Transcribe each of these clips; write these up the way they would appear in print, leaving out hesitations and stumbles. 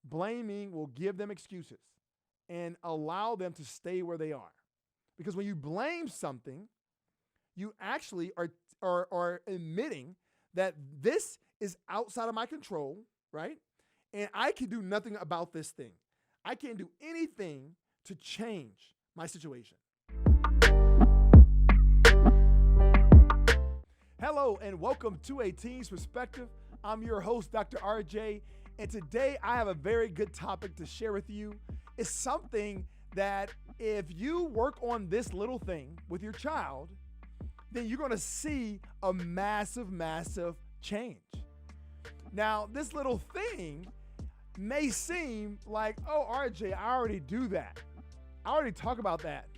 blaming will give them excuses and allow them to stay where they are. Because when you blame something, you actually are admitting that this is outside of my control, right? And I can do nothing about this thing. I can't do anything to change my situation. Hello and welcome to A Teen's Perspective. I'm your host, Dr. RJ, and today I have a very good topic to share with you. It's something that if you work on this little thing with your child, then you're going to see a massive, massive change. Now, this little thing may seem like, oh, RJ, I already do that. I already talk about that.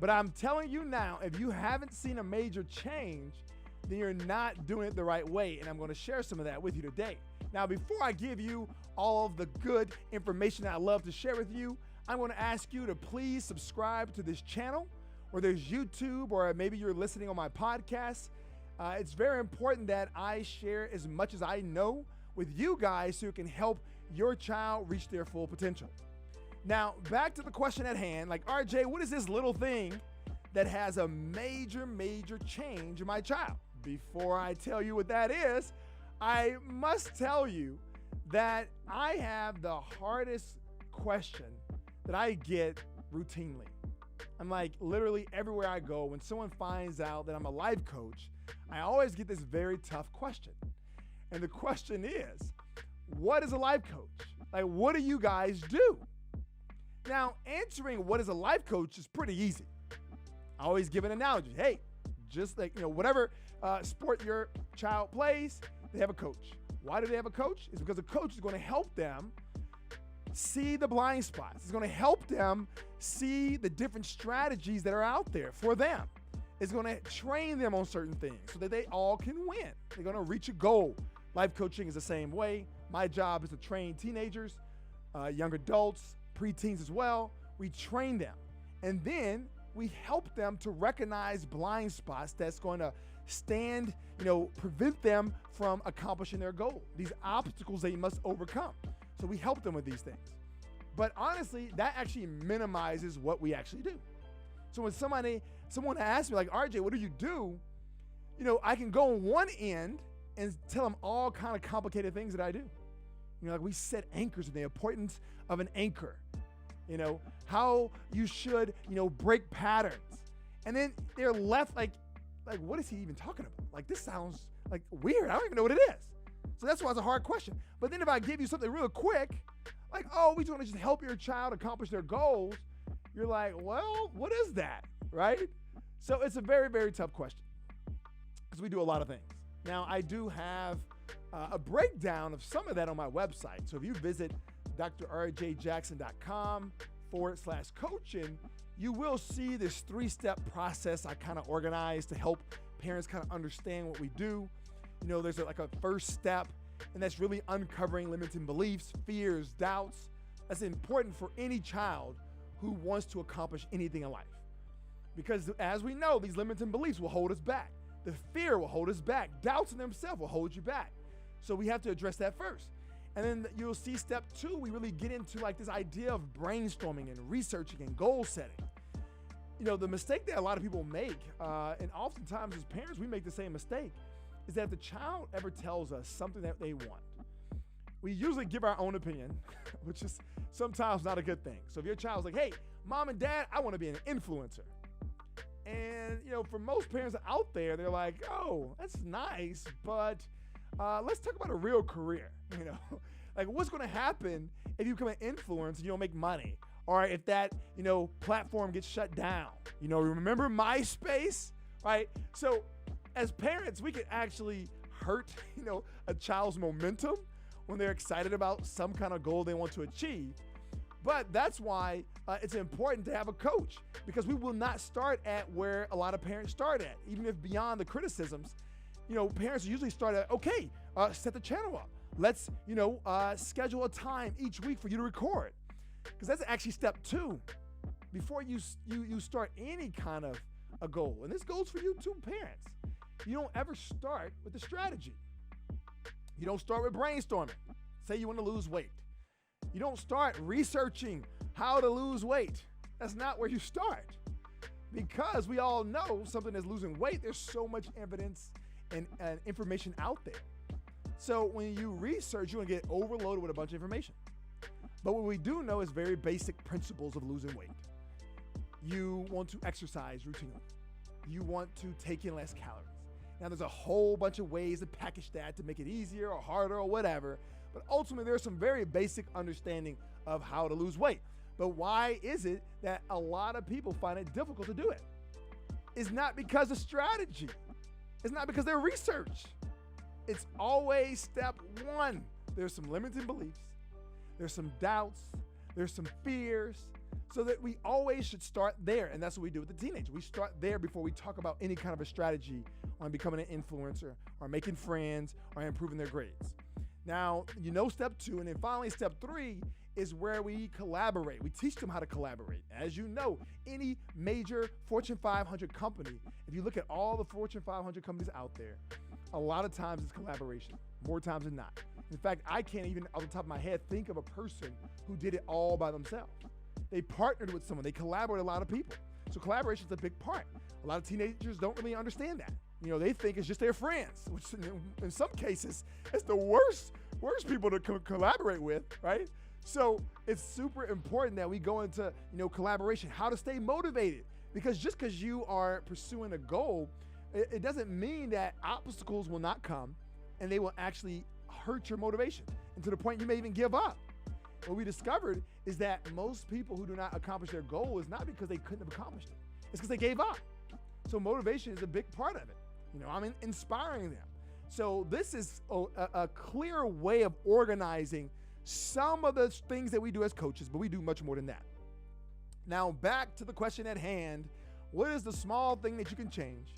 But I'm telling you now, if you haven't seen a major change, then you're not doing it the right way. And I'm going to share some of that with you today. Now, before I give you all of the good information that I love to share with you, I'm going to ask you to please subscribe to this channel, whether it's YouTube or maybe you're listening on my podcast. It's very important that I share as much as I know with you guys so it can help your child reach their full potential. Now, back to the question at hand, like, RJ, what is this little thing that has a major, major change in my child? Before I tell you what that is, I must tell you that I have the hardest question that I get routinely. I'm like, literally everywhere I go, when someone finds out that I'm a life coach, I always get this very tough question. And the question is, what is a life coach? Like, what do you guys do? Now, answering what is a life coach is pretty easy. I always give an analogy. Hey, just like, whatever sport your child plays, they have a coach. Why do they have a coach? It's because the coach is going to help them see the blind spots. It's going to help them see the different strategies that are out there for them. It's going to train them on certain things so that they all can win. They're going to reach a goal. Life coaching is the same way. My job is to train teenagers, young adults, preteens as well. We train them. And then we help them to recognize blind spots that's going to prevent them from accomplishing their goal, these obstacles they must overcome. So we help them with these things. But honestly, that actually minimizes what we actually do. So when someone asks me, like, RJ, what do you do? I can go on one end and tell them all kind of complicated things that I do. Like we set anchors and the importance of an anchor. How you should, break patterns. And then they're left like, what is he even talking about? Like, this sounds like weird. I don't even know what it is. So that's why it's a hard question. But then if I give you something real quick, like, oh, we want to just help your child accomplish their goals, you're like, well, what is that, right? So it's a very, very tough question because we do a lot of things. Now, I do have a breakdown of some of that on my website. So if you visit drjackson.com/coaching, you will see this 3-step process I kind of organized to help parents kind of understand what we do. There's like a first step, and that's really uncovering limiting beliefs, fears, doubts. That's important for any child who wants to accomplish anything in life. Because as we know, these limiting beliefs will hold us back. The fear will hold us back. Doubts in themselves will hold you back. So we have to address that first. And then you'll see step 2, we really get into like this idea of brainstorming and researching and goal setting. The mistake that a lot of people make, and oftentimes as parents, we make the same mistake, is that if the child ever tells us something that they want, we usually give our own opinion, which is sometimes not a good thing. So if your child's like, hey, mom and dad, I want to be an influencer. And, for most parents out there, they're like, oh, that's nice, but let's talk about a real career. Like what's going to happen if you become an influencer and you don't make money? Or if that, platform gets shut down? Remember MySpace, right? So as parents, we can actually hurt, a child's momentum when they're excited about some kind of goal they want to achieve. But that's why it's important to have a coach, because we will not start at where a lot of parents start at, even if beyond the criticisms. Parents usually start at, okay, set the channel up. Let's, schedule a time each week for you to record. Because that's actually step 2 before you start any kind of a goal. And this goes for you too, parents. You don't ever start with the strategy. You don't start with brainstorming. Say you want to lose weight. You don't start researching how to lose weight. That's not where you start. Because we all know something is losing weight, there's so much evidence and information out there. So when you research, you're gonna get overloaded with a bunch of information. But what we do know is very basic principles of losing weight. You want to exercise routinely. You want to take in less calories. Now there's a whole bunch of ways to package that to make it easier or harder or whatever. But ultimately there's some very basic understanding of how to lose weight. But why is it that a lot of people find it difficult to do it? It's not because of strategy. It's not because of their research. It's always step one. There's some limiting beliefs. There's some doubts. There's some fears. So that we always should start there. And that's what we do with the teenager. We start there before we talk about any kind of a strategy on becoming an influencer or making friends or improving their grades. Now, you know step two, and then finally step three is where we collaborate. We teach them how to collaborate. As you know, any major Fortune 500 company, if you look at all the Fortune 500 companies out there, a lot of times it's collaboration, more times than not. In fact, I can't even, off the top of my head, think of a person who did it all by themselves. They partnered with someone. They collaborated with a lot of people. So collaboration is a big part. A lot of teenagers don't really understand that. You know, they think it's just their friends, which in some cases, it's the worst people to collaborate with, right? So it's super important that we go into, collaboration, how to stay motivated. Because just because you are pursuing a goal, it doesn't mean that obstacles will not come and they will actually hurt your motivation. And to the point you may even give up. What we discovered is that most people who do not accomplish their goal is not because they couldn't have accomplished it. It's because they gave up. So motivation is a big part of it. I'm inspiring them. So this is a clear way of organizing some of the things that we do as coaches, but we do much more than that. Now back to the question at hand, what is the small thing that you can change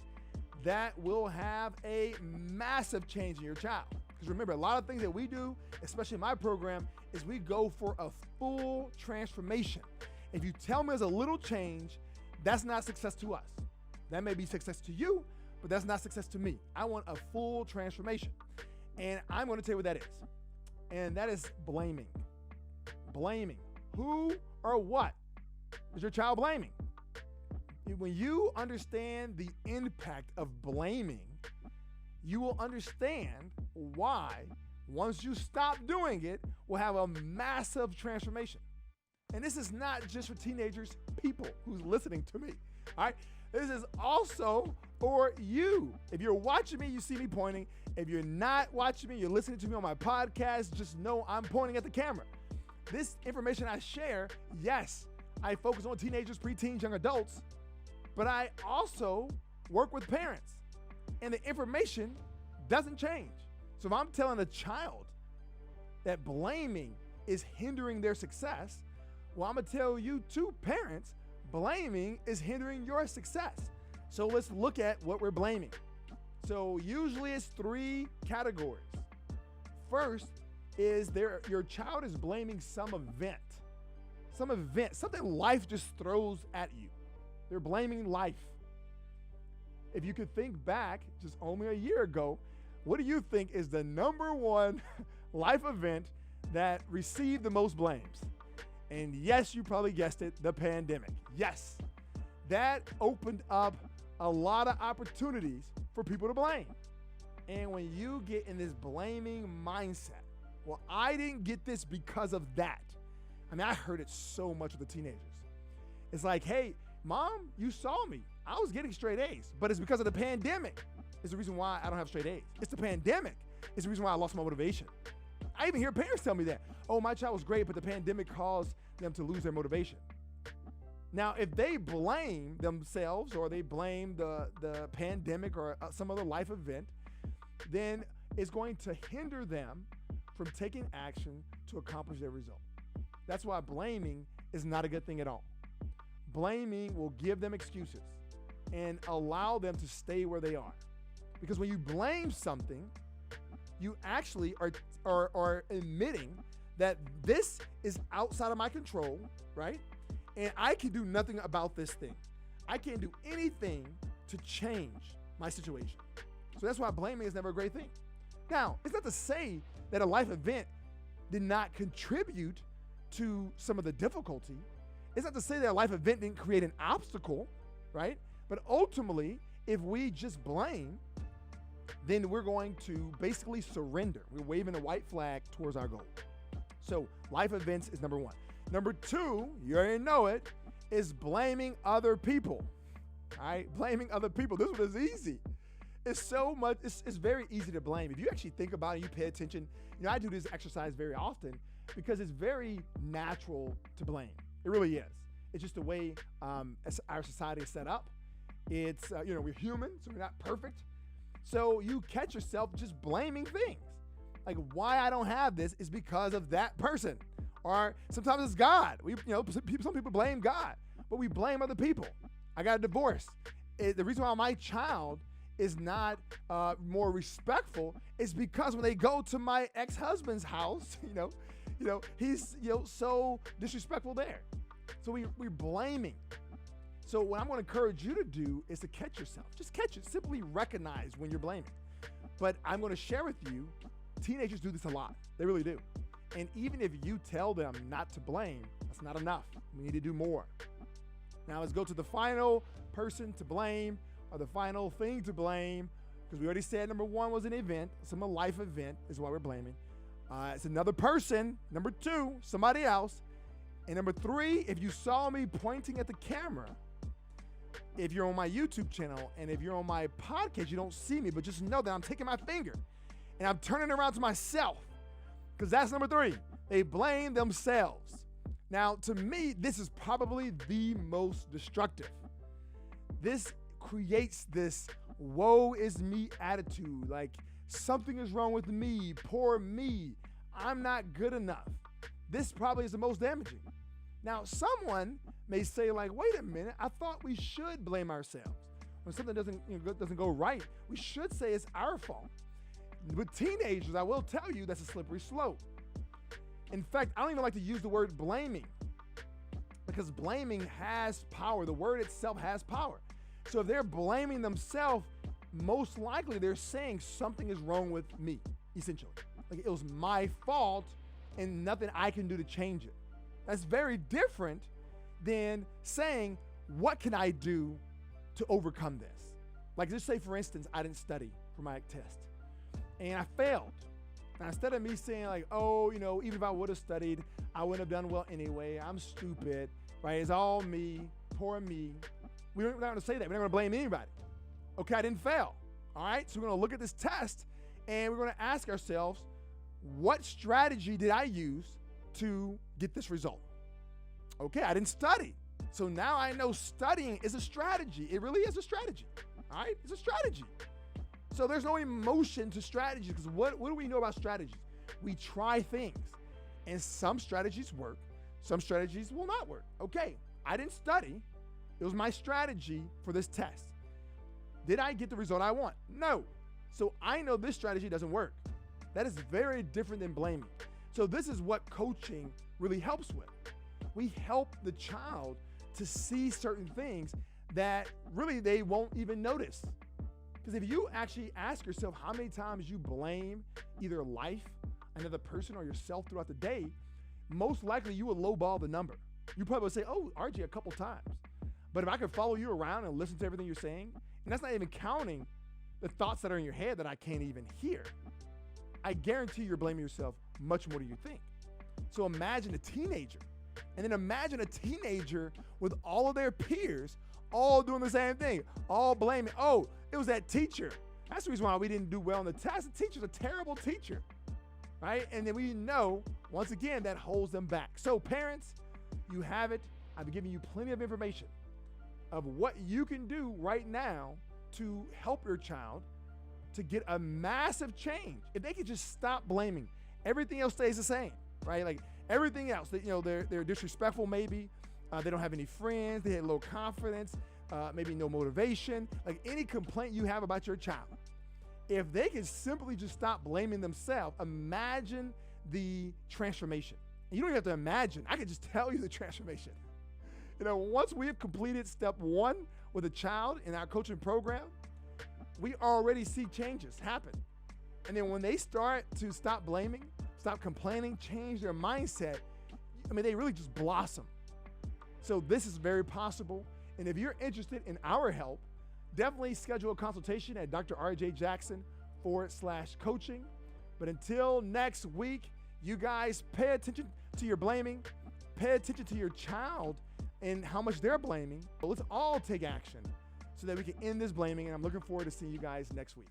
that will have a massive change in your child? Because remember, a lot of things that we do, especially in my program, is we go for a full transformation. If you tell me there's a little change, that's not success to us. That may be success to you, but that's not success to me. I want a full transformation. And I'm going to tell you what that is. And that is blaming. Blaming. Who or what is your child blaming? When you understand the impact of blaming, you will understand why, once you stop doing it, will have a massive transformation. And this is not just for teenagers, people who's listening to me, all right? This is also for you. If you're watching me, you see me pointing. If you're not watching me, you're listening to me on my podcast, just know I'm pointing at the camera. This information I share, yes, I focus on teenagers, preteens, young adults, but I also work with parents. And the information doesn't change. So if I'm telling a child that blaming is hindering their success, well, I'm gonna tell you too, parents, blaming is hindering your success. So let's look at what we're blaming. So usually it's three categories. First is your child is blaming some event, something life just throws at you. They're blaming life. If you could think back just only a year ago, what do you think is the number one life event that received the most blames? And yes, you probably guessed it, the pandemic. Yes, that opened up a lot of opportunities for people to blame. And when you get in this blaming mindset, well, I didn't get this because of that. I mean, I heard it so much with the teenagers. It's like, hey, mom, you saw me. I was getting straight A's, but it's because of the pandemic. It's the reason why I don't have straight A's. It's the pandemic. It's the reason why I lost my motivation. I even hear parents tell me that. Oh, my child was great, but the pandemic caused them to lose their motivation. Now, if they blame themselves or they blame the pandemic or some other life event, then it's going to hinder them from taking action to accomplish their result. That's why blaming is not a good thing at all. Blaming will give them excuses and allow them to stay where they are. Because when you blame something, you actually are admitting that this is outside of my control, right? And I can do nothing about this thing. I can't do anything to change my situation. So that's why blaming is never a great thing. Now, it's not to say that a life event did not contribute to some of the difficulty. It's not to say that a life event didn't create an obstacle, right? But ultimately, if we just blame, then we're going to basically surrender. We're waving a white flag towards our goal. So life events is number one. Number two, you already know it, is blaming other people. All right, blaming other people. This one is easy. It's very easy to blame. If you actually think about it, you pay attention. I do this exercise very often because it's very natural to blame. It really is. It's just the way our society is set up. It's, we're human, so we're not perfect. So you catch yourself just blaming things. Like, why I don't have this is because of that person. Or sometimes it's God. Some people blame God, but we blame other people. I got a divorce. The reason why my child is not more respectful is because when they go to my ex-husband's house, he's so disrespectful there. So we're blaming. So what I'm going to encourage you to do is to catch yourself. Just catch it. Simply recognize when you're blaming. But I'm going to share with you, teenagers do this a lot. They really do. And even if you tell them not to blame, that's not enough. We need to do more. Now let's go to the final person to blame, or the final thing to blame, because we already said number one was an event. Some life event is why we're blaming. It's another person. Number two, somebody else. And number three, if you saw me pointing at the camera, if you're on my YouTube channel and if you're on my podcast, you don't see me, but just know that I'm taking my finger and I'm turning around to myself, because that's number three. They blame themselves. Now, to me, this is probably the most destructive. This creates this woe is me attitude, like something is wrong with me, poor me, I'm not good enough. This probably is the most damaging. Now, someone may say, like, wait a minute, I thought we should blame ourselves. When something doesn't go right, we should say it's our fault. With teenagers, I will tell you that's a slippery slope. In fact, I don't even like to use the word blaming, because blaming has power. The word itself has power. So if they're blaming themselves, most likely they're saying something is wrong with me, essentially. Like, it was my fault and nothing I can do to change it. That's very different than saying, what can I do to overcome this? Like, just say, for instance, I didn't study for my test and I failed. Now, instead of me saying, like, oh, even if I would have studied, I wouldn't have done well anyway, I'm stupid, right? It's all me, poor me. We're not going to say that. We're not going to blame anybody. Okay, I didn't fail. All right, so we're going to look at this test and we're going to ask ourselves, what strategy did I use to get this result? Okay, I didn't study. So now I know studying is a strategy. It really is a strategy. All right, it's a strategy. So there's no emotion to strategy, because what do we know about strategies? We try things, and some strategies work, some strategies will not work. Okay, I didn't study. It was my strategy for this test. Did I get the result I want? No. So I know this strategy doesn't work. That is very different than blaming. So this is what coaching really helps with. We help the child to see certain things that really they won't even notice. Because if you actually ask yourself how many times you blame either life, another person, or yourself throughout the day, most likely you will lowball the number. You probably will say, oh, RJ, a couple times. But if I could follow you around and listen to everything you're saying, and that's not even counting the thoughts that are in your head that I can't even hear, I guarantee you're blaming yourself much more than you think. So imagine a teenager, and then imagine a teenager with all of their peers all doing the same thing, all blaming, oh, it was that teacher. That's the reason why we didn't do well on the test. The teacher's a terrible teacher, right? And then we know, once again, that holds them back. So parents, you have it. I've given you plenty of information of what you can do right now to help your child to get a massive change. If they could just stop blaming, everything else stays the same, right? Like everything else, they're disrespectful maybe, they don't have any friends, they have low confidence, maybe no motivation, like any complaint you have about your child. If they could simply just stop blaming themselves, imagine the transformation. And you don't even have to imagine, I can just tell you the transformation. Once we have completed step one with a child in our coaching program, we already see changes happen. And then when they start to stop blaming, stop complaining, change their mindset, they really just blossom. So this is very possible. And if you're interested in our help, definitely schedule a consultation at drrjjackson.com/coaching. But until next week, you guys pay attention to your blaming, pay attention to your child and how much they're blaming. Let's all take action so that we can end this blaming. And I'm looking forward to seeing you guys next week.